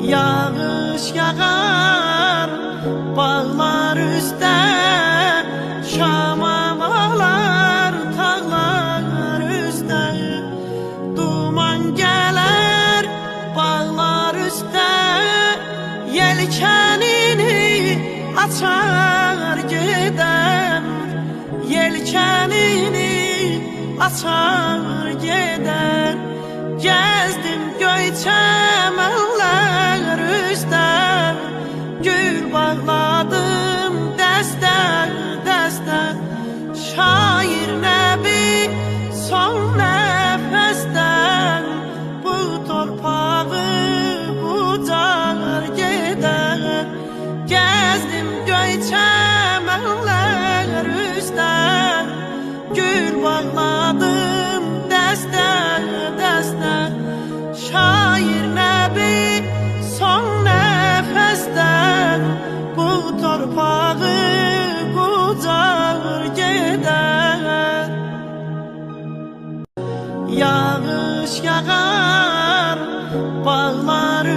Yağış yağar bağlar üstə, şamam ağlar tağlar üstə. Duman gələr bağlar üstə, yelkənini açar gedər. Yelkənini açar gedər. Gezdim göy çəmənlər üstə, gül bağladım dəstər dəstər. Şair nəbi son nəfəsdən bu torpağı bucar gedər. Gezdim göy çəmənlər üstə, gül bağladım dəstər dəstər. Şair nəbi son nəfəsdən bu torpağı bucar gedər. Yağış yağar bağlar